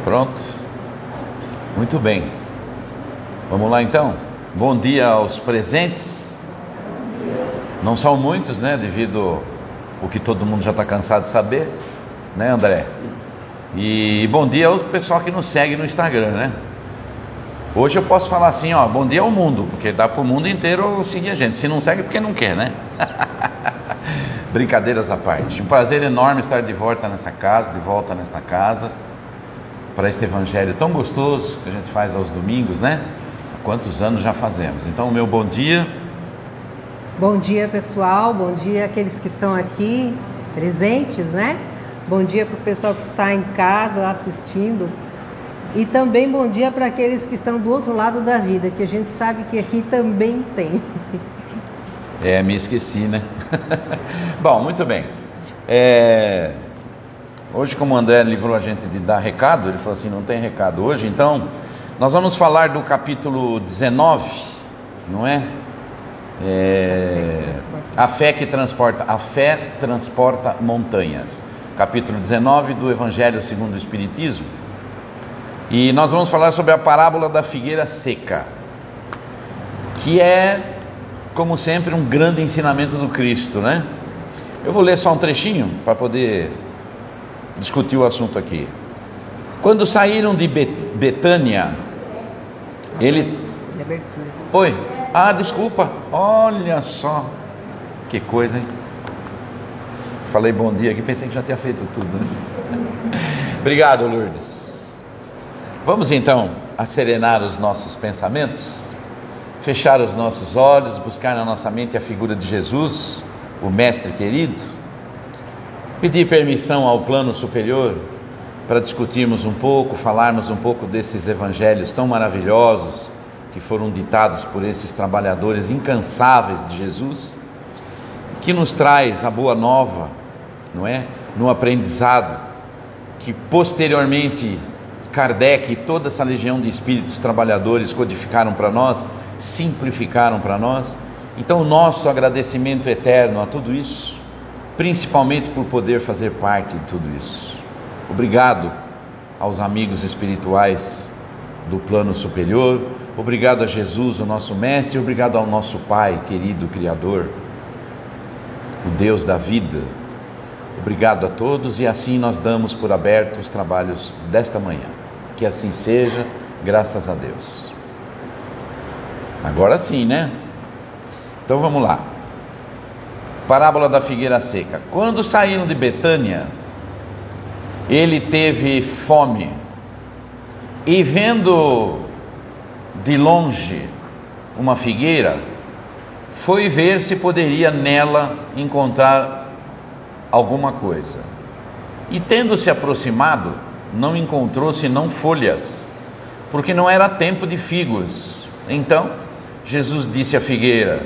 Pronto? Muito bem. Vamos lá então. Bom dia aos presentes. Não são muitos, né? Devido ao que todo mundo já está cansado de saber, né, André? E bom dia ao pessoal que nos segue no Instagram, né? Hoje eu posso falar assim, ó, bom dia ao mundo, porque dá para o mundo inteiro seguir a gente. Se não segue, porque não quer, né? Brincadeiras à parte. Um prazer enorme estar de volta nesta casa, para este evangelho tão gostoso que a gente faz aos domingos, né? Há quantos anos já fazemos? Então, o meu bom dia. Bom dia, pessoal. Bom dia àqueles que estão aqui presentes, né? Bom dia para o pessoal que está em casa assistindo. E também bom dia para aqueles que estão do outro lado da vida, que a gente sabe que aqui também tem. Me esqueci, né? Bom, muito bem. Hoje, como o André livrou a gente de dar recado, ele falou assim, não tem recado hoje, então nós vamos falar do capítulo 19, não é? A fé transporta montanhas. Capítulo 19 do Evangelho segundo o Espiritismo. E nós vamos falar sobre a parábola da figueira seca, que é, como sempre, um grande ensinamento do Cristo, né? Eu vou ler só um trechinho para poder discutir o assunto aqui. Quando saíram de Betânia, ele... Oi? Desculpa. Olha só. Que coisa, hein? Falei bom dia aqui, pensei que já tinha feito tudo, né? Obrigado, Lourdes. Vamos então acerenar os nossos pensamentos, fechar os nossos olhos, buscar na nossa mente a figura de Jesus, o Mestre querido, pedir permissão ao plano superior para discutirmos um pouco, falarmos um pouco desses evangelhos tão maravilhosos que foram ditados por esses trabalhadores incansáveis de Jesus, que nos traz a boa nova, não é? No aprendizado que posteriormente Kardec e toda essa legião de espíritos trabalhadores codificaram para nós, simplificaram para nós. Então o nosso agradecimento eterno a tudo isso, principalmente por poder fazer parte de tudo isso. Obrigado aos amigos espirituais do plano superior, obrigado a Jesus, o nosso Mestre, obrigado ao nosso Pai querido, Criador, o Deus da vida. Obrigado a todos, e assim nós damos por aberto os trabalhos desta manhã. Que assim seja, graças a Deus. Agora sim, né? Então vamos lá. Parábola da figueira seca. Quando saíram de Betânia, ele teve fome, e vendo de longe uma figueira, foi ver se poderia nela encontrar alguma coisa. E tendo se aproximado, não encontrou senão folhas, porque não era tempo de figos. Então Jesus disse à figueira: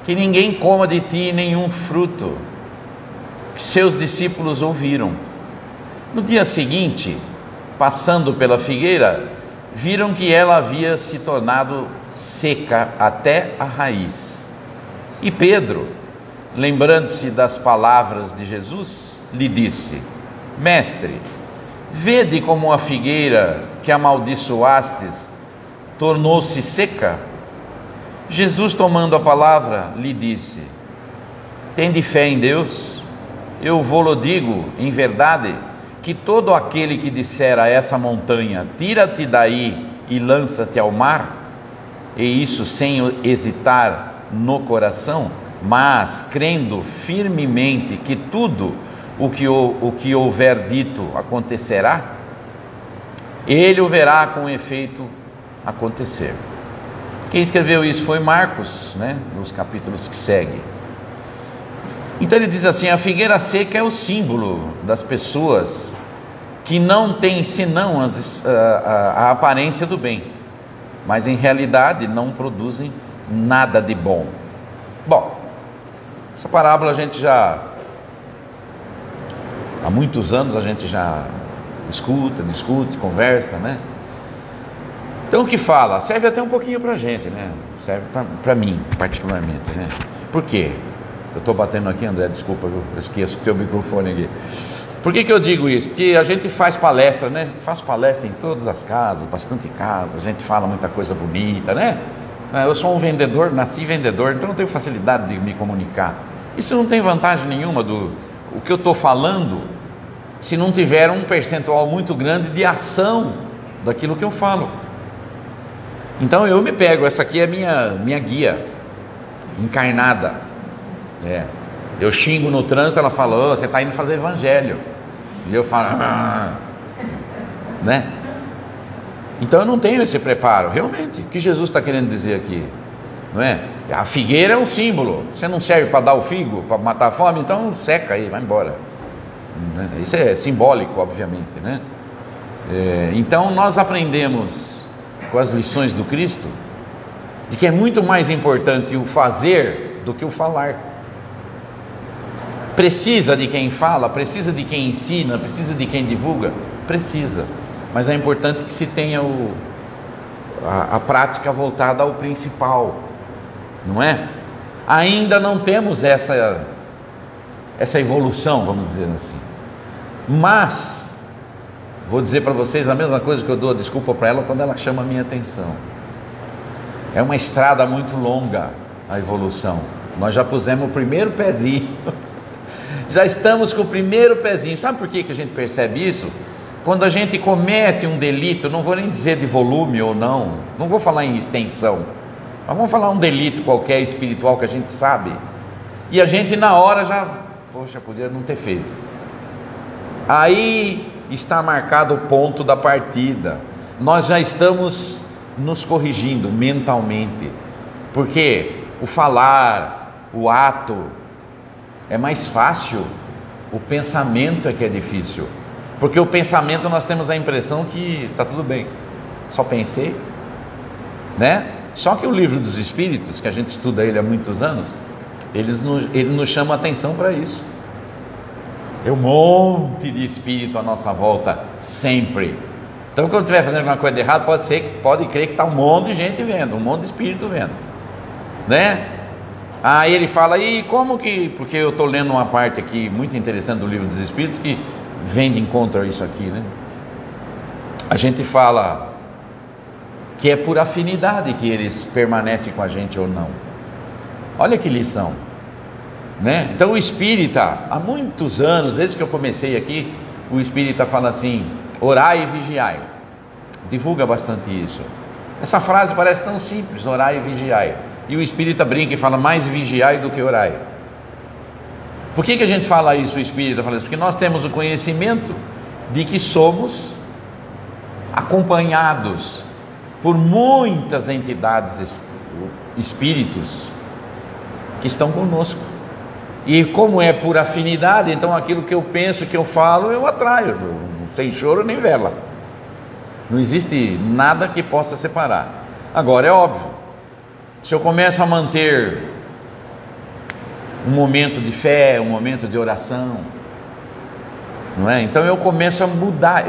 que ninguém coma de ti nenhum fruto. Que seus discípulos ouviram. No dia seguinte, passando pela figueira, viram que ela havia se tornado seca até a raiz. E Pedro, lembrando-se das palavras de Jesus, lhe disse: Mestre, vede como a figueira que amaldiçoastes tornou-se seca? Jesus, tomando a palavra, lhe disse: tende fé em Deus? Eu vou-lo digo em verdade, que todo aquele que disser a essa montanha, tira-te daí e lança-te ao mar, e isso sem hesitar no coração, mas crendo firmemente que tudo o que houver dito acontecerá, ele o verá com efeito acontecer. Quem escreveu isso foi Marcos, né? Nos capítulos que seguem. Então ele diz assim: a figueira seca é o símbolo das pessoas que não têm senão a aparência do bem, mas em realidade não produzem nada de bom. Bom, essa parábola a gente já, há muitos anos a gente já discute, conversa, né? Então o que fala? Serve até um pouquinho para a gente, né? Serve para mim, particularmente, né? Por quê? Eu estou batendo aqui, André, desculpa, eu esqueço o teu microfone aqui. Por que eu digo isso? Porque a gente faz palestra, né? Faço palestra em todas as casas, bastante casas, a gente fala muita coisa bonita, né? Eu sou um vendedor, nasci vendedor, então não tenho facilidade de me comunicar. Isso não tem vantagem nenhuma o que eu estou falando, se não tiver um percentual muito grande de ação daquilo que eu falo. Então eu me pego, essa aqui é minha guia encarnada. Eu xingo no trânsito, ela fala, oh, você está indo fazer evangelho. E eu falo, né? Então eu não tenho esse preparo. Realmente, o que Jesus está querendo dizer aqui? Não é? A figueira é um símbolo. Você não serve para dar o figo, para matar a fome, então seca aí, vai embora. Isso é simbólico, obviamente, né? Então nós aprendemos com as lições do Cristo de que é muito mais importante o fazer do que o falar. Precisa de quem fala, precisa de quem ensina, precisa de quem divulga? Precisa, mas é importante que se tenha a prática voltada ao principal, não é? Ainda não temos essa evolução, vamos dizer assim, mas vou dizer para vocês a mesma coisa que eu dou a desculpa para ela quando ela chama a minha atenção. É uma estrada muito longa a evolução. Nós já pusemos o primeiro pezinho, já estamos com o primeiro pezinho. Sabe por que a gente percebe isso? Quando a gente comete um delito, não vou nem dizer de volume ou não vou falar em extensão, mas vamos falar um delito qualquer espiritual que a gente sabe, e a gente na hora já, poxa, podia não ter feito. Aí está marcado o ponto da partida. Nós já estamos nos corrigindo mentalmente, porque o falar, o ato é mais fácil, o pensamento é que é difícil. Porque o pensamento nós temos a impressão que está tudo bem, só pensei, né? Só que o livro dos Espíritos, que a gente estuda ele há muitos anos, ele nos chama a atenção para isso. Tem um monte de espírito à nossa volta, sempre. Então quando estiver fazendo alguma coisa de errado, pode crer que está um monte de gente vendo, um monte de espírito vendo, né? Aí ele fala, e como que... Porque eu estou lendo uma parte aqui muito interessante do livro dos Espíritos que vem de encontro a isso aqui, né? A gente fala que é por afinidade que eles permanecem com a gente ou não. Olha que lição, né? Então o espírita, há muitos anos, desde que eu comecei aqui, o espírita fala assim, orai e vigiai. Divulga bastante isso. Essa frase parece tão simples, orai e vigiai. E o espírita brinca e fala, mais vigiai do que orai. Por que a gente fala isso, o espírita fala isso? Porque nós temos o conhecimento de que somos acompanhados por muitas entidades, espíritos que estão conosco. E como é por afinidade, então aquilo que eu penso, que eu falo, eu atraio, sem choro nem vela. Não existe nada que possa separar. Agora é óbvio, se eu começo a manter um momento de fé, um momento de oração, não é? Então eu começo a mudar,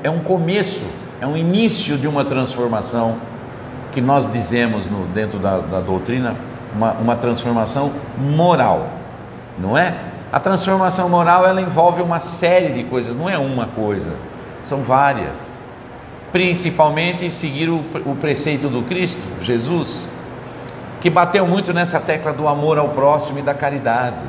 é um começo, é um início de uma transformação que nós dizemos dentro da doutrina, uma transformação moral, não é? A transformação moral, ela envolve uma série de coisas, não é uma coisa, são várias. Principalmente seguir o preceito do Cristo, Jesus, que bateu muito nessa tecla do amor ao próximo e da caridade.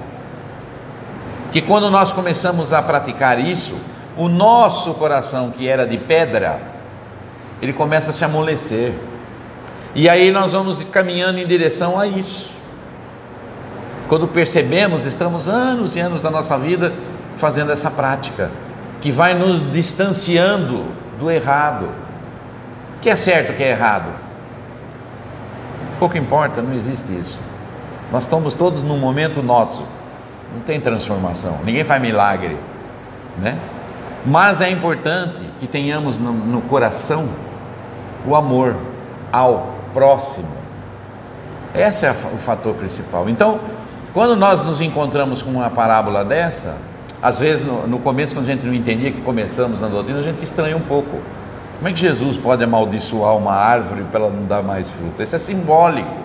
Que quando nós começamos a praticar isso, o nosso coração, que era de pedra, ele começa a se amolecer. E aí nós vamos caminhando em direção a isso. Quando percebemos, estamos anos e anos da nossa vida fazendo essa prática, que vai nos distanciando do errado. O que é certo, o que é errado? Pouco importa, não existe isso. Nós estamos todos num momento nosso, não tem transformação, ninguém faz milagre, né? Mas é importante que tenhamos no coração o amor ao próximo. Esse é o fator principal. Então, quando nós nos encontramos com uma parábola dessa, às vezes no começo, quando a gente não entendia que começamos na doutrina, a gente estranha um pouco. Como é que Jesus pode amaldiçoar uma árvore para ela não dar mais fruto? Isso é simbólico,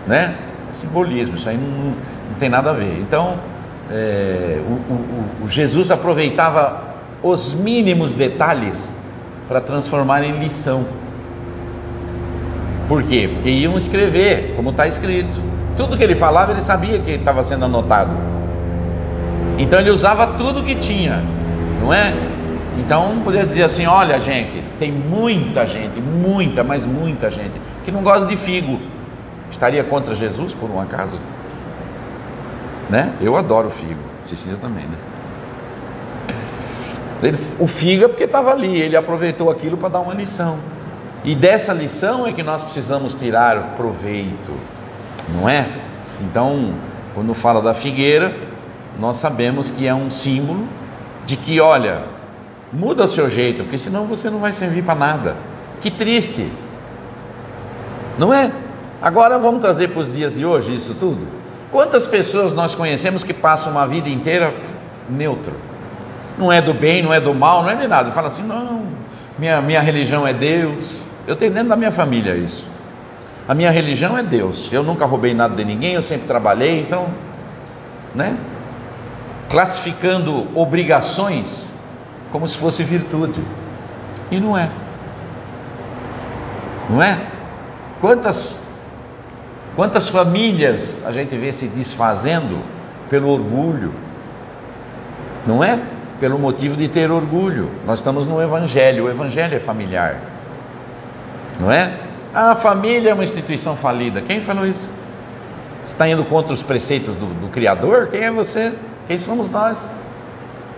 né? É simbolismo, isso aí não tem nada a ver. Então, o Jesus aproveitava os mínimos detalhes para transformar em lição. Por quê? Porque iam escrever, como está escrito. Tudo que ele falava, ele sabia que estava sendo anotado. Então ele usava tudo que tinha, não é? Então podia dizer assim: olha, gente, tem muita gente, muita, mas muita gente que não gosta de figo. Estaria contra Jesus por um acaso? Né? Eu adoro figo, Cecília também, né? O figo é porque estava ali, ele aproveitou aquilo para dar uma lição. E dessa lição é que nós precisamos tirar proveito, não é? Então, quando fala da figueira, nós sabemos que é um símbolo de que, olha, muda o seu jeito, porque senão você não vai servir para nada. Que triste, não é? Agora vamos trazer para os dias de hoje isso tudo. Quantas pessoas nós conhecemos que passam uma vida inteira neutro? Não é do bem, não é do mal, não é de nada. Fala assim: não, minha religião é Deus. Eu tenho dentro da minha família isso. A minha religião é Deus. Eu nunca roubei nada de ninguém, eu sempre trabalhei. Então, né? Classificando obrigações como se fosse virtude. E não é. Não é? Quantas famílias a gente vê se desfazendo pelo orgulho, não é? Pelo motivo de ter orgulho. Nós estamos no Evangelho, o Evangelho é familiar, não é? A família é uma instituição falida. Quem falou isso? Você está indo contra os preceitos do Criador? Quem é você? Quem somos nós?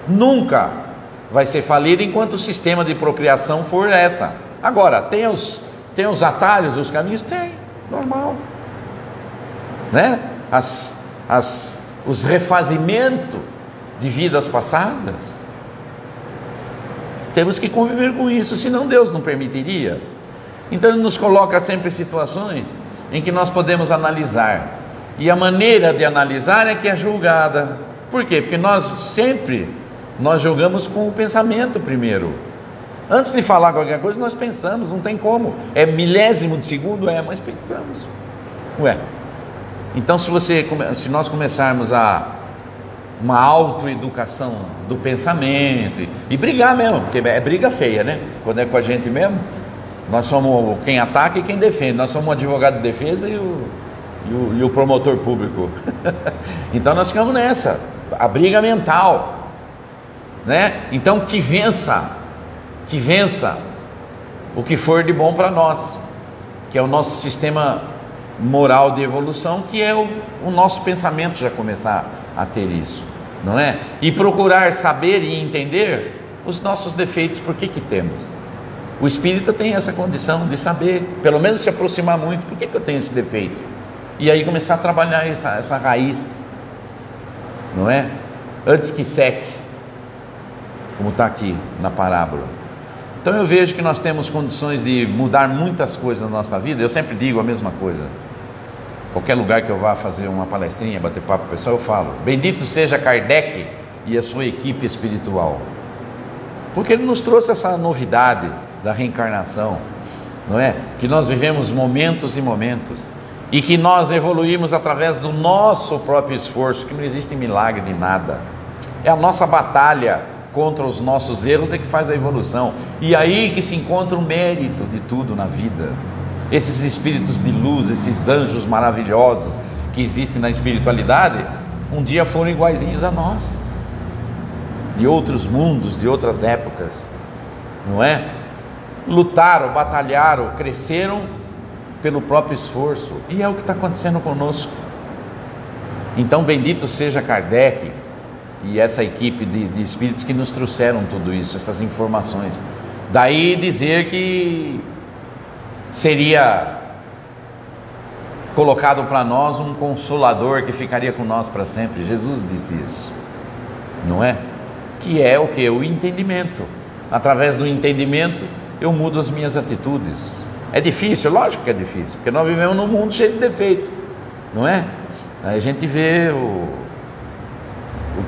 Nunca vai ser falida enquanto o sistema de procriação for essa. Agora, tem os atalhos, os caminhos? Tem, normal, né? Os refazimentos de vidas passadas, temos que conviver com isso, senão Deus não permitiria. Então Ele nos coloca sempre em situações em que nós podemos analisar, e a maneira de analisar é que é julgada. Por quê? Porque nós julgamos com o pensamento primeiro. Antes de falar qualquer coisa, nós pensamos, não tem como. É milésimo de segundo, mas pensamos. Ué, então se nós começarmos uma autoeducação do pensamento, e brigar mesmo, porque é briga feia, né? Quando é com a gente mesmo, nós somos quem ataca e quem defende. Nós somos o advogado de defesa e o promotor público. Então nós ficamos nessa, a briga mental, né? Então que vença o que for de bom para nós, que é o nosso sistema moral de evolução, que é o nosso pensamento já começar a ter isso, não é? E procurar saber e entender os nossos defeitos, por que temos. O espírita tem essa condição de saber, pelo menos se aproximar muito, por que eu tenho esse defeito? E aí começar a trabalhar essa raiz, não é? Antes que seque, como está aqui na parábola. Então eu vejo que nós temos condições de mudar muitas coisas na nossa vida. Eu sempre digo a mesma coisa. Qualquer lugar que eu vá fazer uma palestrinha, bater papo com o pessoal, eu falo: bendito seja Kardec e a sua equipe espiritual, porque ele nos trouxe essa novidade da reencarnação, não é? Que nós vivemos momentos e momentos, e que nós evoluímos através do nosso próprio esforço, que não existe milagre de nada. É a nossa batalha contra os nossos erros é que faz a evolução. E aí que se encontra o mérito de tudo na vida. Esses espíritos de luz, esses anjos maravilhosos que existem na espiritualidade, um dia foram iguaizinhos a nós, de outros mundos, de outras épocas, não é? Lutaram, batalharam, cresceram pelo próprio esforço, e é o que está acontecendo conosco. Então bendito seja Kardec e essa equipe de espíritos que nos trouxeram tudo isso, essas informações. Daí dizer que seria colocado para nós um consolador que ficaria com nós para sempre. Jesus disse isso, não é? Que é o que? O entendimento. Através do entendimento eu mudo as minhas atitudes. É difícil? Lógico que é difícil, porque nós vivemos num mundo cheio de defeito, não é? Aí a gente vê o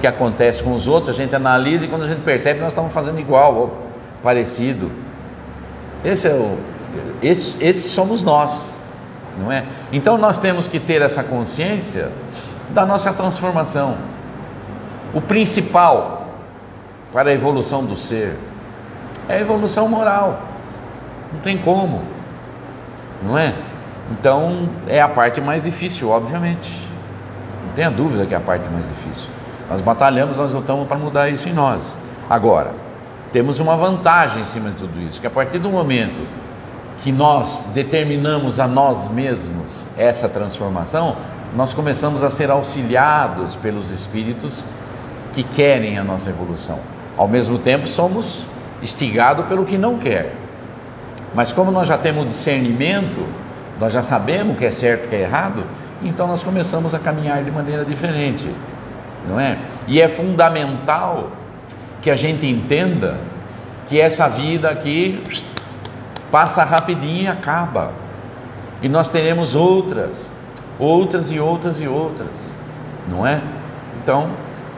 que acontece com os outros, a gente analisa, e quando a gente percebe, nós estamos fazendo igual ou parecido. Esses somos nós, não é? Então nós temos que ter essa consciência da nossa transformação. O principal para a evolução do ser? É a evolução moral. Não tem como, não é? Então é a parte mais difícil, obviamente. Não tenha dúvida que é a parte mais difícil. Nós batalhamos, nós lutamos para mudar isso em nós. Agora, temos uma vantagem em cima de tudo isso, que a partir do momento que nós determinamos a nós mesmos essa transformação, nós começamos a ser auxiliados pelos espíritos que querem a nossa evolução. Ao mesmo tempo, somos instigados pelo que não quer. Mas como nós já temos discernimento, nós já sabemos o que é certo e o que é errado, então nós começamos a caminhar de maneira diferente, não é? E é fundamental que a gente entenda que essa vida aqui passa rapidinho e acaba, e nós teremos outras e outras, não é? Então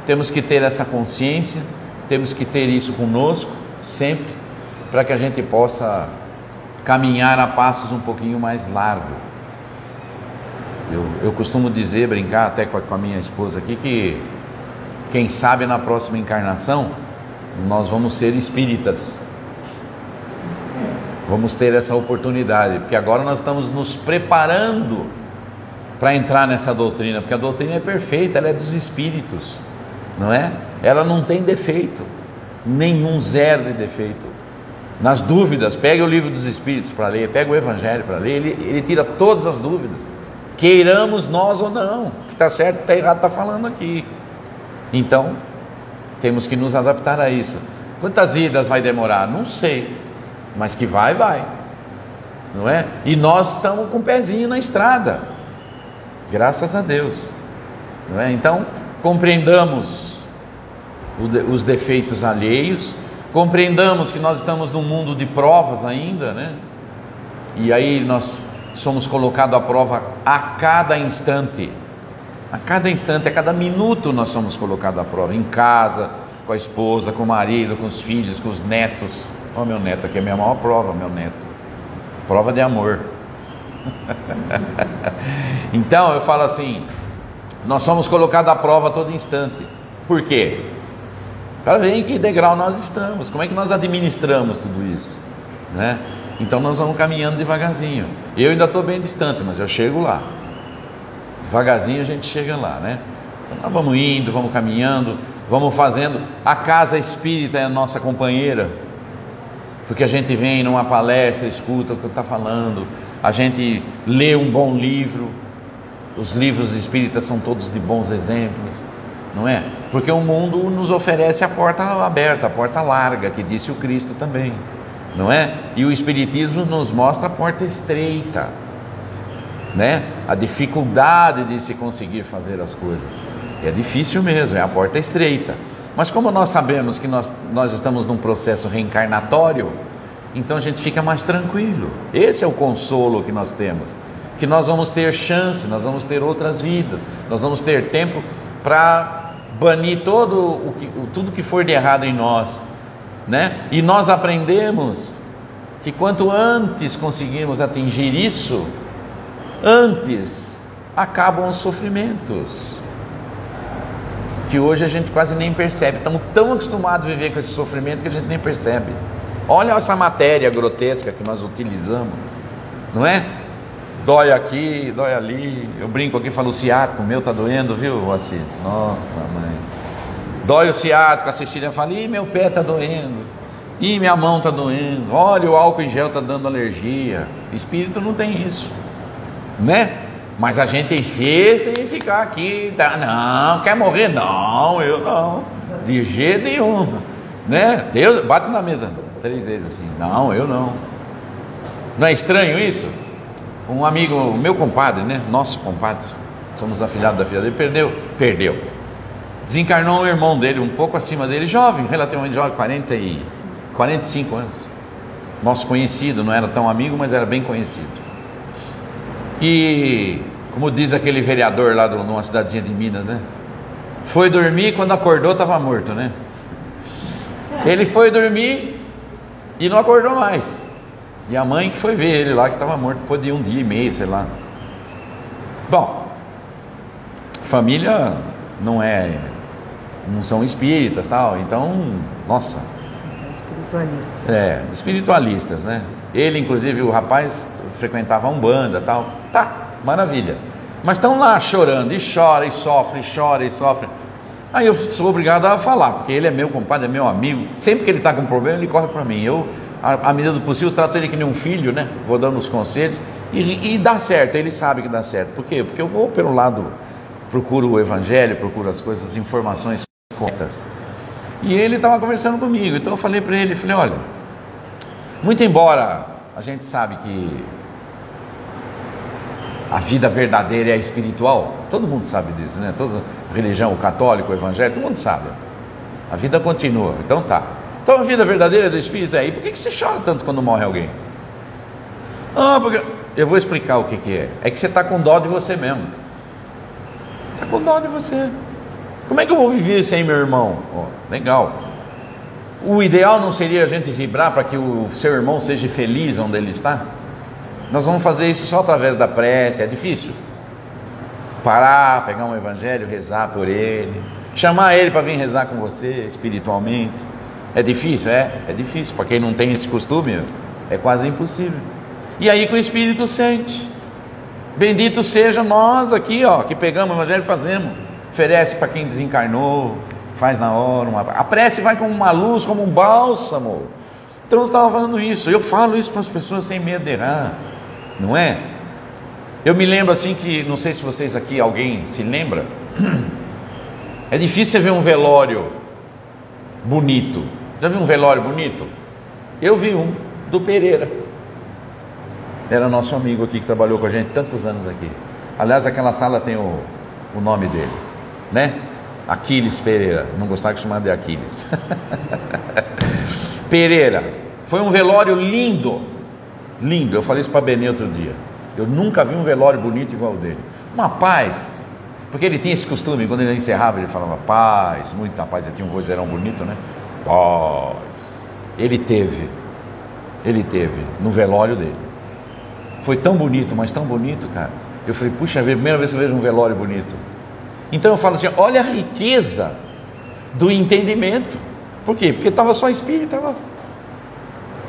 temos que ter essa consciência, temos que ter isso conosco sempre, para que a gente possa caminhar a passos um pouquinho mais largos. Eu costumo dizer, brincar até com a minha esposa aqui, que quem sabe na próxima encarnação nós vamos ser espíritas. Vamos ter essa oportunidade, porque agora nós estamos nos preparando para entrar nessa doutrina, porque a doutrina é perfeita, ela é dos espíritos, não é? Ela não tem defeito, nenhum, zero de defeito. Nas dúvidas, pega o livro dos espíritos para ler, pega o evangelho para ler, ele tira todas as dúvidas, queiramos nós ou não, que está certo, que está errado, está falando aqui. Então temos que nos adaptar a isso. Quantas vidas vai demorar? Não sei, mas que vai, não é? E nós estamos com o pezinho na estrada, graças a Deus, não é? Então compreendamos os defeitos alheios, compreendamos que nós estamos num mundo de provas ainda, né? E aí nós somos colocados à prova a cada instante, a cada minuto nós somos colocados à prova, em casa, com a esposa, com o marido, com os filhos, com os netos. Ó, meu neto aqui é a minha maior prova, meu neto, prova de amor. Então eu falo assim, nós somos colocados à prova a todo instante. Por quê? Para ver em que degrau nós estamos, como é que nós administramos tudo isso, né? Então nós vamos caminhando devagarzinho. Eu ainda estou bem distante, mas eu chego lá. Devagarzinho a gente chega lá, né? Então nós vamos indo, vamos caminhando, vamos fazendo. A casa espírita é a nossa companheira, porque a gente vem numa palestra, escuta o que está falando, a gente lê um bom livro. Os livros espíritas são todos de bons exemplos, não é? Porque o mundo nos oferece a porta aberta, a porta larga, que disse o Cristo também, não é? E o Espiritismo nos mostra a porta estreita, né? A dificuldade de se conseguir fazer as coisas. É difícil mesmo, é a porta estreita. Mas como nós sabemos que nós estamos num processo reencarnatório, então a gente fica mais tranquilo. Esse é o consolo que nós temos, que nós vamos ter chance, nós vamos ter outras vidas, nós vamos ter tempo para banir tudo que for de errado em nós, né? E nós aprendemos que quanto antes conseguimos atingir isso, antes acabam os sofrimentos, que hoje a gente quase nem percebe. Estamos tão acostumados a viver com esse sofrimento que a gente nem percebe. Olha essa matéria grotesca que nós utilizamos, não é? Dói aqui, dói ali. Eu brinco aqui, falo ciático, o meu tá doendo, viu, assim? Nossa, mãe. Dói o ciático, a Cecília fala, ih, meu pé tá doendo. Ih, minha mão tá doendo. Olha, o álcool em gel tá dando alergia. Espírito não tem isso, né? Mas a gente insiste em ficar aqui, tá? Não, quer morrer? Não, eu não. De jeito nenhum, né? Deus, bate na mesa 3 vezes assim. Não, eu não. Não é estranho isso? Um amigo, meu compadre, né? Nosso compadre, somos afilhados da filha dele, perdeu. Desencarnou um irmão dele, um pouco acima dele, jovem, relativamente jovem, 45 anos. Nosso conhecido, não era tão amigo, mas era bem conhecido. E, como diz aquele vereador lá de uma cidadezinha de Minas, né? Foi dormir, quando acordou estava morto, né? Ele foi dormir e não acordou mais. E a mãe que foi ver ele lá, que estava morto depois de 1 dia e meio, sei lá. Bom, família não é não são espíritas, tal. Então, nossa. São espiritualistas. Espiritualistas, né? Ele, inclusive, o rapaz frequentava a Umbanda, tal. Tá, maravilha. Mas estão lá chorando, e chora, e sofre, chora, e sofre. Aí eu sou obrigado a falar, porque ele é meu compadre, é meu amigo. Sempre que ele está com problema, ele corre para mim. Eu, à medida do possível, trato ele que nem um filho, né? Vou dando os conselhos e dá certo, ele sabe que dá certo. Por quê? Porque eu vou pelo lado, procuro o evangelho, procuro as coisas, as informações corretas. E ele estava conversando comigo, então eu falei para ele, olha, muito embora a gente sabe que a vida verdadeira é espiritual, todo mundo sabe disso, né? Toda religião, o católico, o evangelho, todo mundo sabe. A vida continua, então tá. Então a vida verdadeira do espírito é aí. Por que você chora tanto quando morre alguém? Porque eu vou explicar o que é. É que você está com dó de você mesmo. Está com dó de você. Como é que eu vou viver sem meu irmão? Legal. O ideal não seria a gente vibrar para que o seu irmão seja feliz onde ele está? Nós vamos fazer isso só através da prece. É difícil. Parar, pegar um evangelho, rezar por ele, chamar ele para vir rezar com você espiritualmente. É difícil? É difícil. Para quem não tem esse costume, é quase impossível. E aí que o Espírito sente. Bendito seja nós aqui, que pegamos o evangelho e fazemos. Oferece para quem desencarnou, faz na hora. A prece vai como uma luz, como um bálsamo. Então eu estava falando isso. Eu falo isso para as pessoas sem medo de errar, não é? Eu me lembro assim que, não sei se vocês aqui, alguém se lembra, é difícil você ver um velório bonito. Já viu um velório bonito? Eu vi um, do Pereira. Era nosso amigo aqui, que trabalhou com a gente tantos anos aqui. Aliás, aquela sala tem o nome dele, né? Aquiles Pereira. Não gostava de chamar de Aquiles. Pereira. Foi um velório lindo. Lindo. Eu falei isso para Benê outro dia. Eu nunca vi um velório bonito igual o dele. Uma paz. Porque ele tinha esse costume, quando ele encerrava, ele falava paz, muita paz. Ele tinha um vozeirão bonito, né? Paz. Ele teve no velório dele. Foi tão bonito, mas tão bonito, cara. Eu falei, puxa, primeira vez que eu vejo um velório bonito. Então eu falo assim, olha a riqueza do entendimento. Por quê? Porque estava só espírita lá.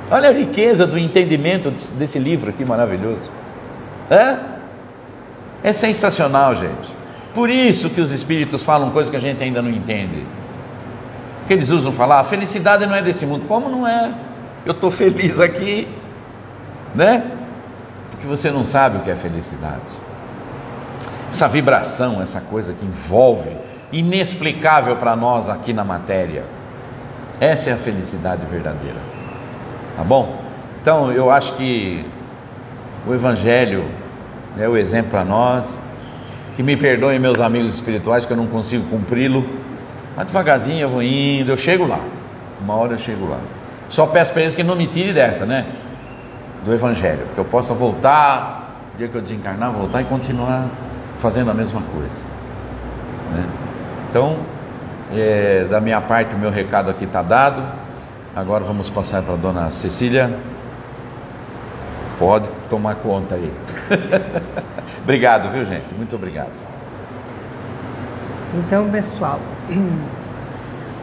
Olha a riqueza do entendimento desse livro aqui maravilhoso. É sensacional, gente. Por isso que os espíritos falam coisas que a gente ainda não entende. Porque eles usam falar, a felicidade não é desse mundo. Como não é? Eu estou feliz aqui, né? Porque você não sabe o que é felicidade. Essa vibração, essa coisa que envolve, inexplicável para nós aqui na matéria. Essa é a felicidade verdadeira. Tá bom? Então eu acho que o Evangelho é o exemplo para nós. Que me perdoem meus amigos espirituais que eu não consigo cumpri-lo, mas devagarzinho eu vou indo, eu chego lá. Uma hora eu chego lá. Só peço para eles que não me tirem dessa, né? Do Evangelho, que eu possa voltar, no dia que eu desencarnar, voltar e continuar fazendo a mesma coisa, né? Então, da minha parte, o meu recado aqui está dado. Agora vamos passar para a dona Cecília. Pode tomar conta aí. Obrigado, viu, gente? Muito obrigado. Então, pessoal,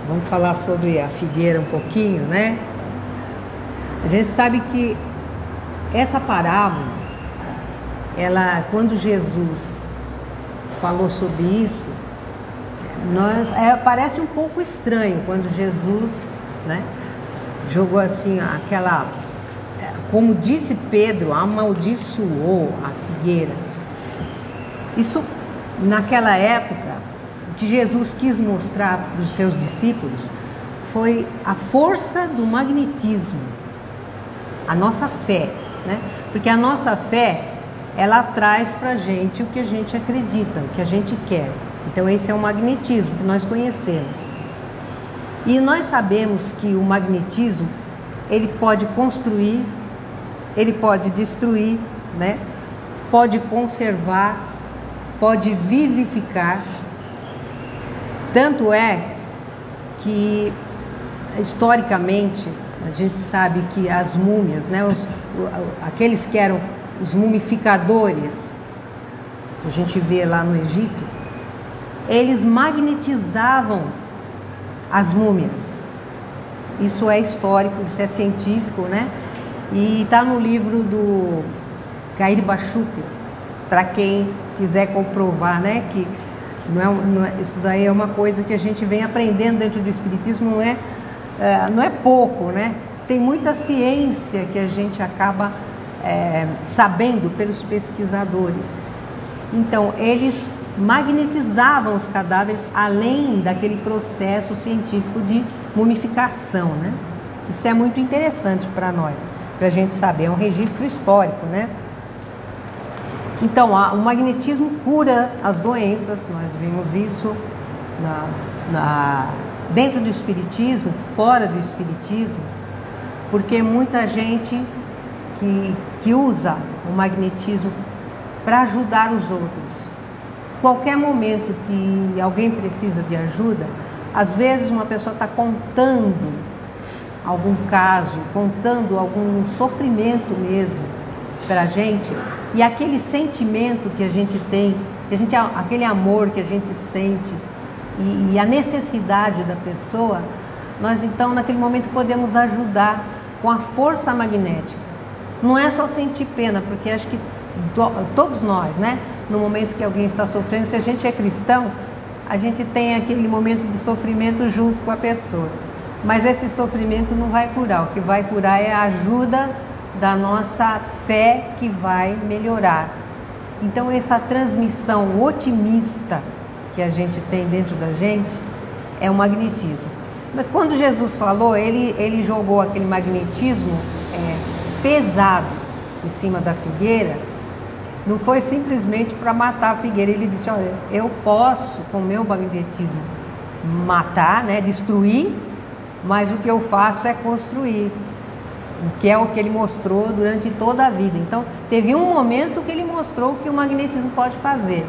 vamos falar sobre a figueira um pouquinho, né? A gente sabe que essa parábola, quando Jesus falou sobre isso, parece um pouco estranho quando Jesus, né, jogou assim como disse Pedro, amaldiçoou a figueira. Isso, naquela época, o que Jesus quis mostrar para os seus discípulos foi a força do magnetismo, a nossa fé, né? Porque a nossa fé, ela traz para a gente o que a gente acredita, o que a gente quer. Então esse é o magnetismo que nós conhecemos. E nós sabemos que o magnetismo, ele pode construir, ele pode destruir, né? Pode conservar, pode vivificar. Tanto é que, historicamente, a gente sabe que as múmias, né? Aqueles que eram os mumificadores, que a gente vê lá no Egito, eles magnetizavam as múmias. Isso é histórico, isso é científico, né? E está no livro do Cair Bachuter, para quem quiser comprovar, né? Que isso daí é uma coisa que a gente vem aprendendo dentro do Espiritismo, não é pouco, né? Tem muita ciência que a gente acaba sabendo pelos pesquisadores. Então, eles magnetizavam os cadáveres além daquele processo científico de mumificação, né? Isso é muito interessante para nós, para a gente saber, é um registro histórico, né? Então, o magnetismo cura as doenças, nós vimos isso dentro do Espiritismo, fora do Espiritismo, porque muita gente que usa o magnetismo para ajudar os outros. Qualquer momento que alguém precisa de ajuda, às vezes uma pessoa está contando algum caso, contando algum sofrimento mesmo para a gente, e aquele sentimento que a gente tem, aquele amor que a gente sente e a necessidade da pessoa, nós então naquele momento podemos ajudar com a força magnética. Não é só sentir pena, porque acho que todos nós, né, no momento que alguém está sofrendo, se a gente é cristão, a gente tem aquele momento de sofrimento junto com a pessoa, mas esse sofrimento não vai curar. O que vai curar é a ajuda da nossa fé, que vai melhorar. Então essa transmissão otimista que a gente tem dentro da gente é o magnetismo. Mas quando Jesus falou, ele jogou aquele magnetismo pesado em cima da figueira. Não foi simplesmente para matar a figueira. Ele disse: olha, eu posso com o meu magnetismo matar, né, destruir, mas o que eu faço é construir, que é o que ele mostrou durante toda a vida. Então teve um momento que ele mostrou o que o magnetismo pode fazer,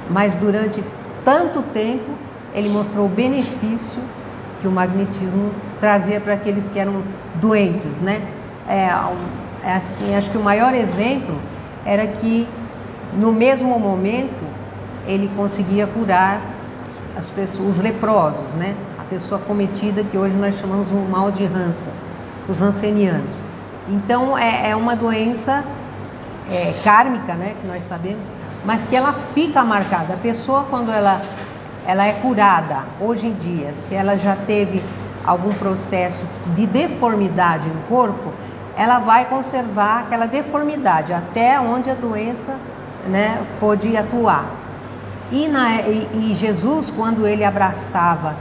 mas durante tanto tempo ele mostrou o benefício que o magnetismo trazia para aqueles que eram doentes, né? Assim, acho que o maior exemplo era que no mesmo momento ele conseguia curar as pessoas, os leprosos, né? A pessoa cometida, que hoje nós chamamos o mal de Hansa, os hansenianos. Então é uma doença kármica, né, que nós sabemos, mas que ela fica marcada. A pessoa, quando ela é curada hoje em dia, se ela já teve algum processo de deformidade no corpo, ela vai conservar aquela deformidade até onde a doença, né, pôde atuar. E Jesus, quando ele abraçava,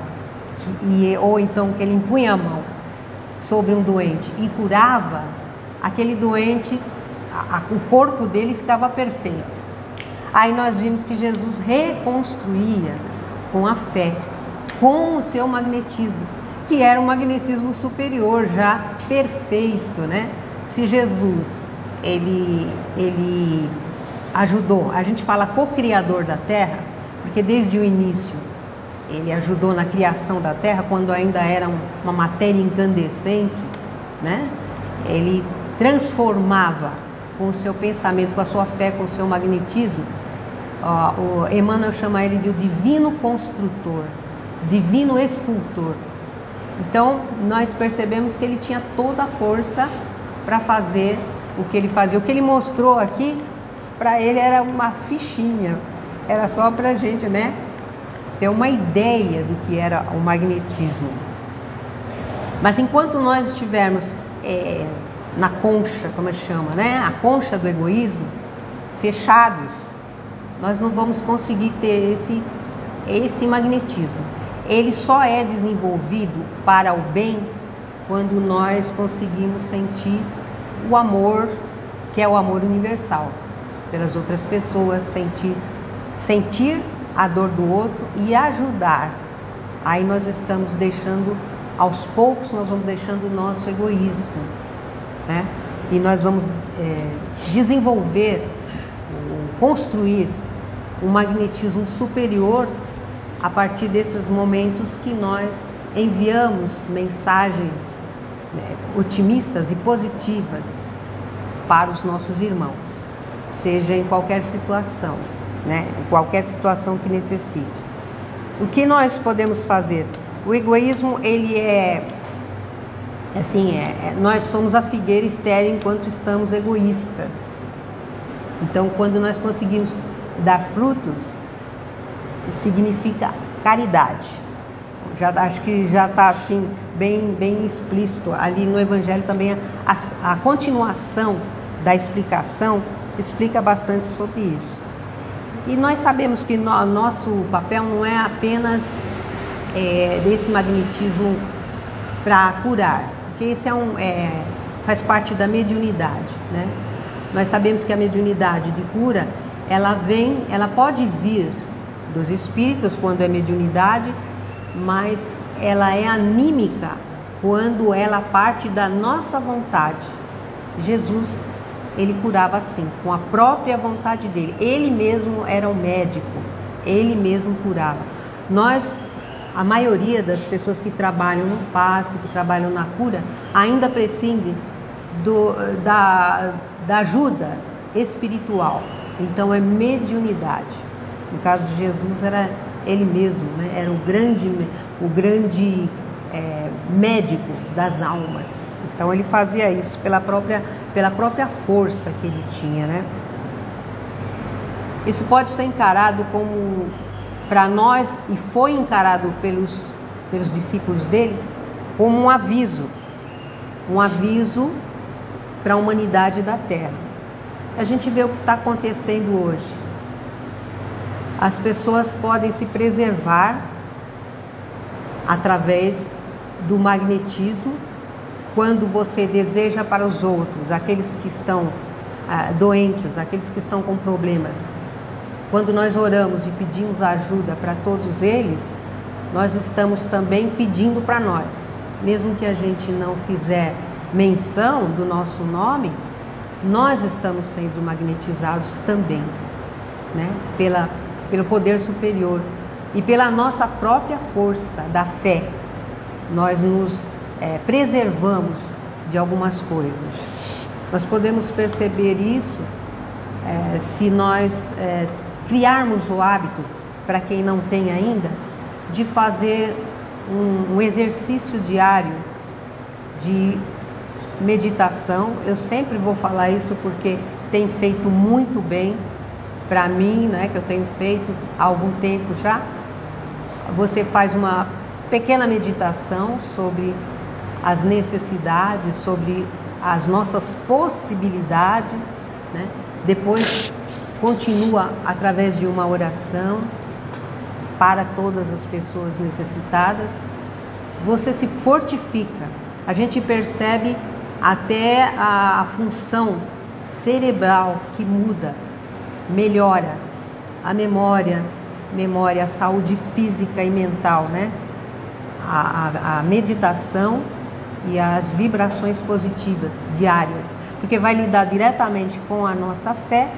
ou então que ele impunha a mão sobre um doente e curava, aquele doente, o corpo dele ficava perfeito. Aí nós vimos que Jesus reconstruía com a fé, com o seu magnetismo, que era um magnetismo superior, já perfeito, né? Se Jesus, ele ajudou, a gente fala co-criador da Terra, porque desde o início ele ajudou na criação da Terra, quando ainda era uma matéria incandescente, né? Ele transformava com o seu pensamento, com a sua fé, com o seu magnetismo. O Emmanuel chama ele de o divino construtor, divino escultor. Então nós percebemos que ele tinha toda a força para fazer o que ele fazia. O que ele mostrou aqui, para ele era uma fichinha, era só para a gente, né, ter uma ideia do que era o magnetismo. Mas enquanto nós estivermos na concha, como chama, né, a concha do egoísmo, fechados, nós não vamos conseguir ter esse magnetismo. Ele só é desenvolvido para o bem quando nós conseguimos sentir o amor, que é o amor universal, pelas outras pessoas, sentir a dor do outro e ajudar. Aí nós estamos deixando, aos poucos, nós vamos deixando o nosso egoísmo, né? E nós vamos desenvolver, construir um magnetismo superior a partir desses momentos que nós enviamos mensagens, né, otimistas e positivas para os nossos irmãos, seja em qualquer situação, né, em qualquer situação que necessite. O que nós podemos fazer? O egoísmo, ele nós somos a figueira estéril enquanto estamos egoístas. Então, quando nós conseguimos dar frutos, significa caridade. Acho que já está assim bem explícito ali no Evangelho também. A continuação da explicação explica bastante sobre isso. E nós sabemos que nosso papel não é apenas desse magnetismo para curar, porque esse faz parte da mediunidade, né? Nós sabemos que a mediunidade de cura, ela pode vir dos espíritos quando é mediunidade, mas ela é anímica quando ela parte da nossa vontade. Jesus, ele curava assim, com a própria vontade dele. Ele mesmo era um médico, ele mesmo curava. A maioria das pessoas que trabalham no passe, que trabalham na cura, ainda prescinde da ajuda espiritual. Então é mediunidade. No caso de Jesus era ele mesmo, né? Era o grande médico das almas. Então ele fazia isso pela própria força que ele tinha, né? Isso pode ser encarado como, para nós, e foi encarado pelos discípulos dele, como um aviso para a humanidade da Terra. A gente vê o que está acontecendo hoje. As pessoas podem se preservar através do magnetismo quando você deseja para os outros, aqueles que estão doentes, aqueles que estão com problemas. Quando nós oramos e pedimos ajuda para todos eles, nós estamos também pedindo para nós. Mesmo que a gente não fizer menção do nosso nome, nós estamos sendo magnetizados também, né? Pelo poder superior e pela nossa própria força da fé. Nós nos preservamos de algumas coisas. Nós podemos perceber isso se nós criarmos o hábito, para quem não tem ainda, de fazer um exercício diário de meditação. Eu sempre vou falar isso porque tem feito muito bem para mim, né, que eu tenho feito há algum tempo já. Você faz uma pequena meditação sobre as necessidades, sobre as nossas possibilidades, né? Depois continua através de uma oração para todas as pessoas necessitadas. Você se fortifica. A gente percebe até a função cerebral que muda, melhora a memória, a saúde física e mental, né? A meditação e as vibrações positivas diárias, porque vai lidar diretamente com a nossa fé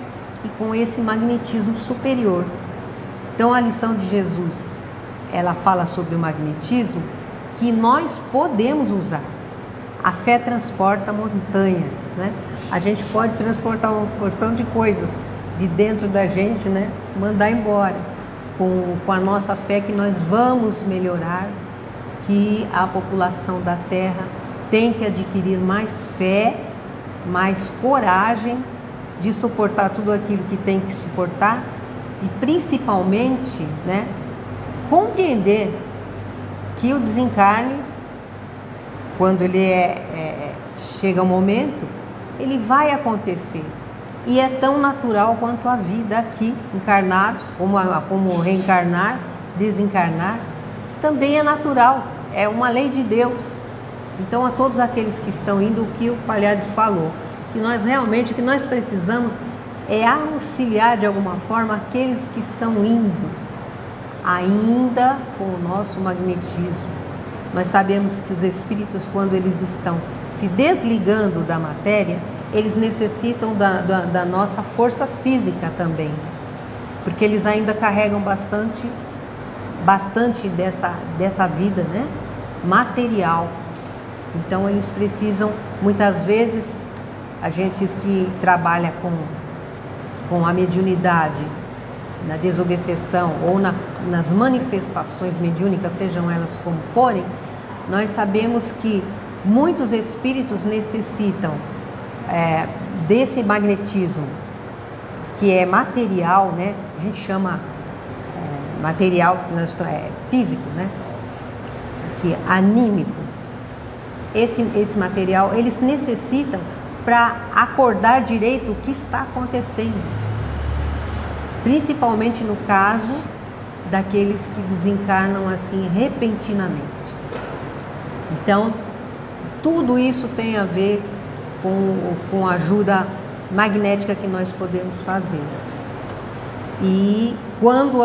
e com esse magnetismo superior. Então a lição de Jesus, ela fala sobre o magnetismo que nós podemos usar. A fé transporta montanhas, né? A gente pode transportar uma porção de coisas de dentro da gente, né? Mandar embora. Com a nossa fé que nós vamos melhorar, que a população da Terra tem que adquirir mais fé, mais coragem de suportar tudo aquilo que tem que suportar e principalmente, né, compreender que o desencarne, quando ele chega o momento, ele vai acontecer. E é tão natural quanto a vida aqui, encarnados, como reencarnar, desencarnar, também é natural, é uma lei de Deus. Então, a todos aqueles que estão indo, o que o Palhares falou, que nós realmente, o que nós precisamos é auxiliar de alguma forma aqueles que estão indo, ainda com o nosso magnetismo. Nós sabemos que os espíritos, quando eles estão se desligando da matéria, eles necessitam da nossa força física também, porque eles ainda carregam bastante dessa vida, né, material. Então eles precisam, muitas vezes, a gente que trabalha com a mediunidade, na desobsessão ou nas manifestações mediúnicas, sejam elas como forem, nós sabemos que muitos espíritos necessitam desse magnetismo, que é material, né? A gente chama material físico, né? Que é anímico. Esse material eles necessitam para acordar direito o que está acontecendo, principalmente no caso daqueles que desencarnam assim repentinamente. Então, tudo isso tem a ver com a ajuda magnética que nós podemos fazer. E quando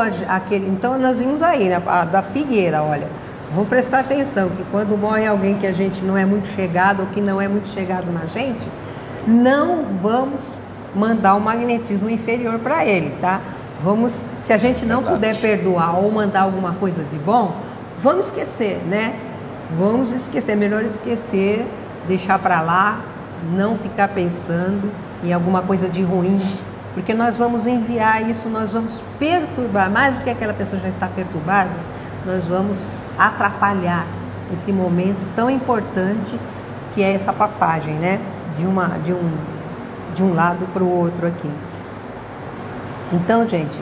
então nós vimos aí, né, da figueira, olha, vamos prestar atenção que quando morre alguém que a gente não é muito chegado ou que não é muito chegado na gente, não vamos mandar um magnetismo inferior para ele, tá? Se a gente não puder perdoar ou mandar alguma coisa de bom, vamos esquecer, né? Vamos esquecer, melhor esquecer, deixar para lá, não ficar pensando em alguma coisa de ruim, porque nós vamos enviar isso, nós vamos perturbar, mais do que aquela pessoa já está perturbada, nós vamos atrapalhar esse momento tão importante que é essa passagem, né? De um lado para o outro aqui. Então, gente,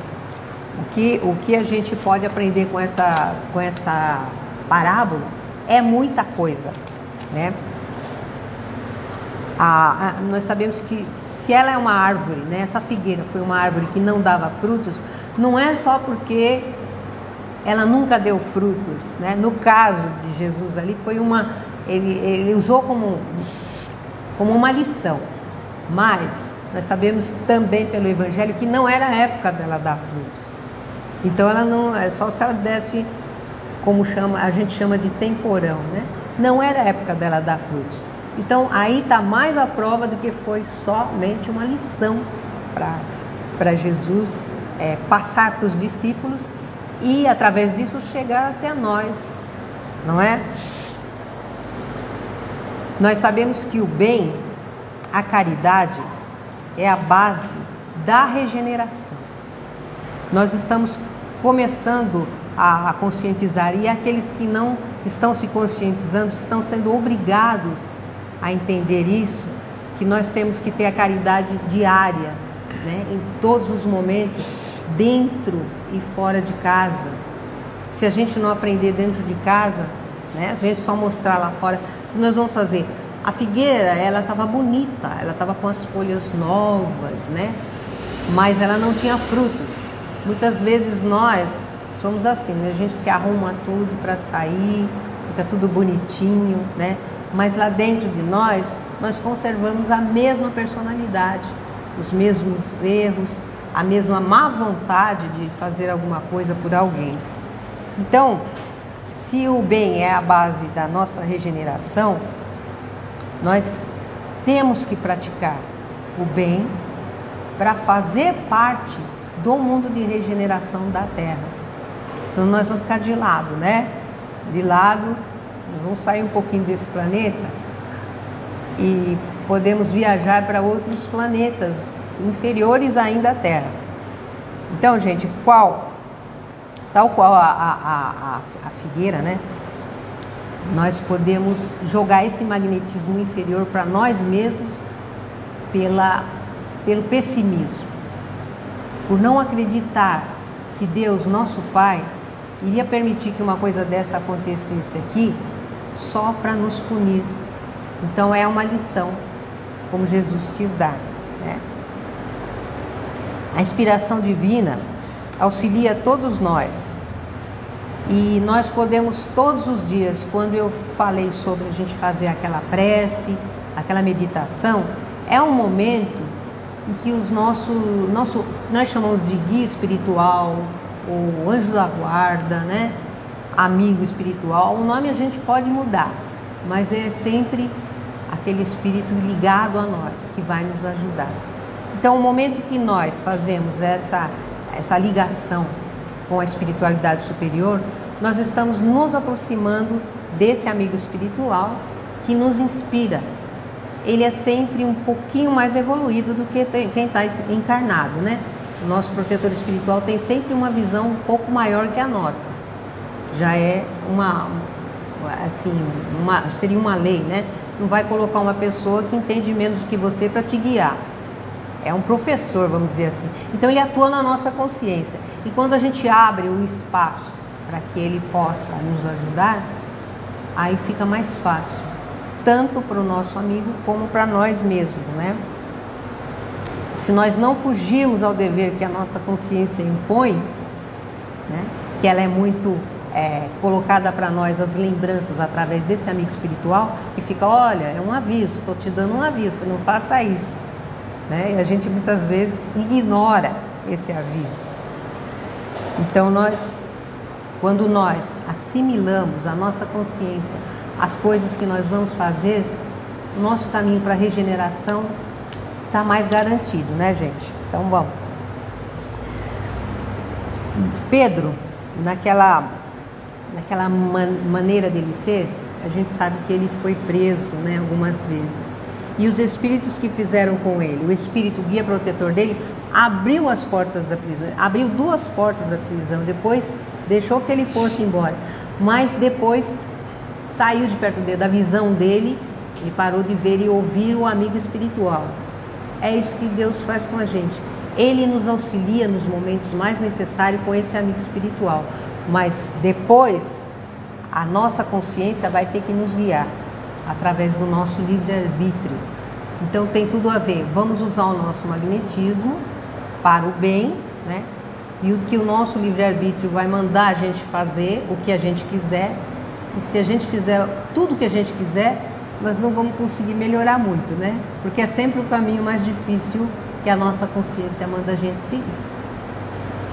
o que a gente pode aprender com essa parábola é muita coisa, né? Nós sabemos que se ela é uma árvore, né, essa figueira foi uma árvore que não dava frutos, não é só porque ela nunca deu frutos, né? No caso de Jesus ali foi ele usou como uma lição, mas nós sabemos também pelo Evangelho que não era a época dela dar frutos. Então ela não é só se ela desse, a gente chama de temporão, né? Não era a época dela dar frutos. Então aí está mais a prova do que foi somente uma lição para Jesus passar para os discípulos e através disso chegar até nós, não é? Nós sabemos que o bem, a caridade, é a base da regeneração. Nós estamos começando a conscientizar, e aqueles que não estão se conscientizando estão sendo obrigados a entender isso, que nós temos que ter a caridade diária, né, em todos os momentos, dentro e fora de casa. Se a gente não aprender dentro de casa, né, se a gente só mostrar lá fora, o que nós vamos fazer? A figueira, ela estava bonita, ela estava com as folhas novas, né? Mas ela não tinha frutos. Muitas vezes nós somos assim, né? A gente se arruma tudo para sair, fica tudo bonitinho, né? Mas lá dentro de nós conservamos a mesma personalidade, os mesmos erros, a mesma má vontade de fazer alguma coisa por alguém. Então, se o bem é a base da nossa regeneração, nós temos que praticar o bem para fazer parte do mundo de regeneração da Terra. Senão nós vamos ficar de lado, né? De lado, nós vamos sair um pouquinho desse planeta e podemos viajar para outros planetas inferiores ainda à Terra. Então, gente, tal qual a figueira, né? Nós podemos jogar esse magnetismo inferior para nós mesmos pelo pessimismo, por não acreditar que Deus, nosso Pai, iria permitir que uma coisa dessa acontecesse aqui só para nos punir. Então é uma lição, como Jesus quis dar, né? A inspiração divina auxilia todos nós. E nós podemos todos os dias, quando eu falei sobre a gente fazer aquela prece, aquela meditação, é um momento em que nós chamamos de guia espiritual, ou anjo da guarda, né? Amigo espiritual, o nome a gente pode mudar, mas é sempre aquele espírito ligado a nós, que vai nos ajudar. Então, o momento que nós fazemos essa ligação com a espiritualidade superior, nós estamos nos aproximando desse amigo espiritual que nos inspira. Ele é sempre um pouquinho mais evoluído do que quem está encarnado, né? o nosso protetor espiritual tem sempre uma visão um pouco maior que a nossa. Já é seria uma lei, né? Não vai colocar uma pessoa que entende menos do que você para te guiar. É um professor, vamos dizer assim. Então ele atua na nossa consciência. E quando a gente abre o espaço para que ele possa nos ajudar, aí fica mais fácil, tanto para o nosso amigo como para nós mesmos, né? Se nós não fugirmos ao dever que a nossa consciência impõe, né, que ela é muito colocada para nós as lembranças através desse amigo espiritual, e fica, olha, é um aviso, estou te dando um aviso, não faça isso, né? E a gente muitas vezes ignora esse aviso. Então quando nós assimilamos a nossa consciência, as coisas que nós vamos fazer, o nosso caminho para a regeneração está mais garantido, né, gente? Então vamos. Pedro, naquela maneira dele ser, a gente sabe que ele foi preso, né, algumas vezes. E os espíritos que fizeram com ele, o espírito guia protetor dele, abriu as portas da prisão, abriu 2 portas da prisão, depois deixou que ele fosse embora, mas depois saiu de perto dele, da visão dele, ele parou de ver e ouvir o amigo espiritual. É isso que Deus faz com a gente. Ele nos auxilia nos momentos mais necessários com esse amigo espiritual, mas depois a nossa consciência vai ter que nos guiar através do nosso livre-arbítrio. Então tem tudo a ver. Vamos usar o nosso magnetismo para o bem, né? E o que o nosso livre-arbítrio vai mandar a gente fazer, o que a gente quiser. E se a gente fizer tudo o que a gente quiser, nós não vamos conseguir melhorar muito, né? Porque é sempre o caminho mais difícil que a nossa consciência manda a gente seguir.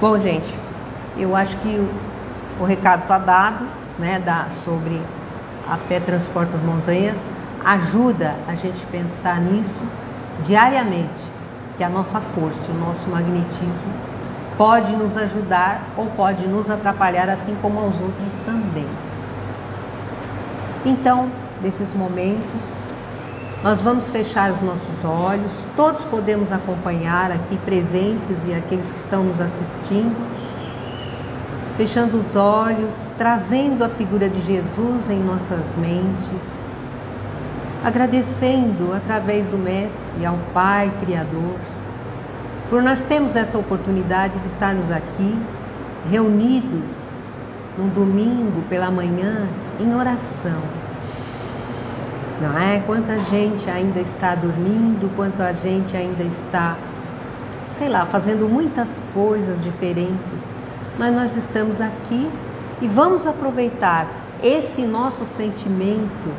Bom, gente, eu acho que o recado está dado, né? Sobre a fé transporta as montanhas. Ajuda a gente pensar nisso diariamente, que a nossa força, o nosso magnetismo pode nos ajudar ou pode nos atrapalhar, assim como aos outros também. Então, nesses momentos, nós vamos fechar os nossos olhos, todos podemos acompanhar aqui presentes e aqueles que estão nos assistindo, fechando os olhos, trazendo a figura de Jesus em nossas mentes, agradecendo através do Mestre ao Pai Criador, por nós termos essa oportunidade de estarmos aqui, reunidos num domingo pela manhã, em oração. Não é? Quanta gente ainda está dormindo, quanta gente ainda está, fazendo muitas coisas diferentes, mas nós estamos aqui e vamos aproveitar esse nosso sentimento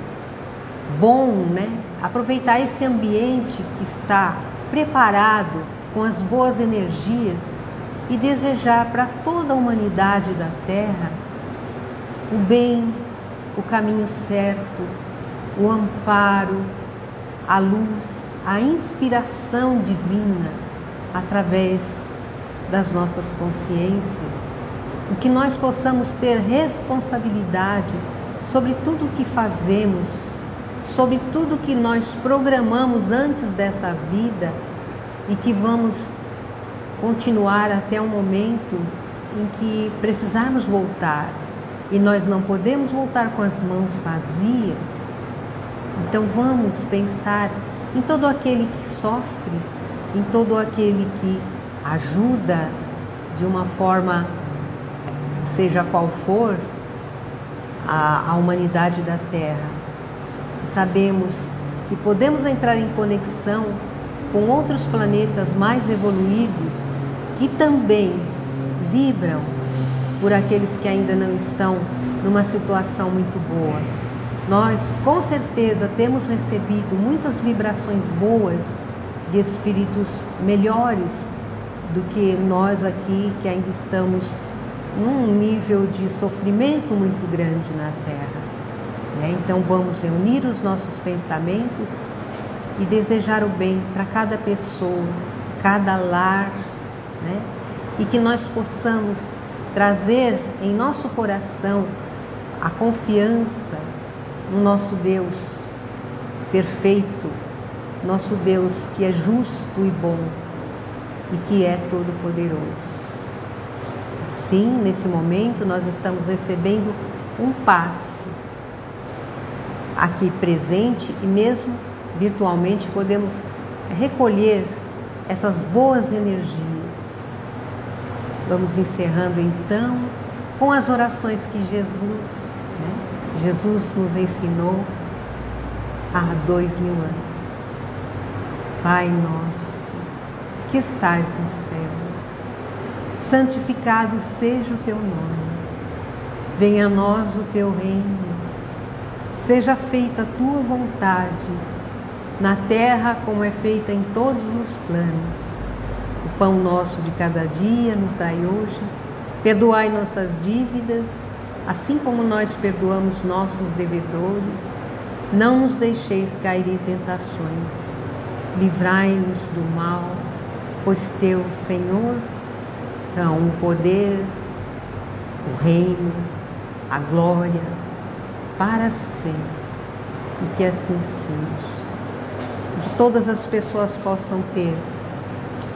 bom, né? Aproveitar esse ambiente que está preparado com as boas energias e desejar para toda a humanidade da Terra o bem, o caminho certo, o amparo, a luz, a inspiração divina através das nossas consciências, e que nós possamos ter responsabilidade sobre tudo o que fazemos, sobre tudo que nós programamos antes dessa vida e que vamos continuar até o momento em que precisarmos voltar, e nós não podemos voltar com as mãos vazias. Então vamos pensar em todo aquele que sofre, em todo aquele que ajuda de uma forma, seja qual for, a humanidade da Terra. Sabemos que podemos entrar em conexão com outros planetas mais evoluídos que também vibram por aqueles que ainda não estão numa situação muito boa. Nós, com certeza, temos recebido muitas vibrações boas de espíritos melhores do que nós aqui, que ainda estamos num nível de sofrimento muito grande na Terra. Então vamos reunir os nossos pensamentos e desejar o bem para cada pessoa, cada lar, né? E que nós possamos trazer em nosso coração a confiança no nosso Deus perfeito, nosso Deus que é justo e bom, e que é todo-poderoso. Sim, nesse momento nós estamos recebendo um passe aqui presente e mesmo virtualmente podemos recolher essas boas energias. Vamos encerrando então com as orações que Jesus nos ensinou há 2000 anos. Pai nosso, que estais no céu, santificado seja o teu nome. Venha a nós o teu reino. Seja feita a tua vontade, na terra como é feita em todos os planos. O pão nosso de cada dia nos dai hoje. Perdoai nossas dívidas, assim como nós perdoamos nossos devedores. Não nos deixeis cair em tentações. Livrai-nos do mal, pois teu, Senhor, são o poder, o reino, a glória, para sempre. E que assim seja. Que todas as pessoas possam ter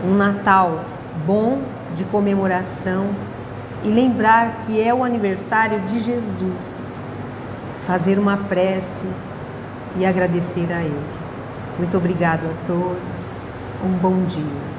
um Natal bom, de comemoração, e lembrar que é o aniversário de Jesus. Fazer uma prece e agradecer a Ele. Muito obrigado a todos. Um bom dia.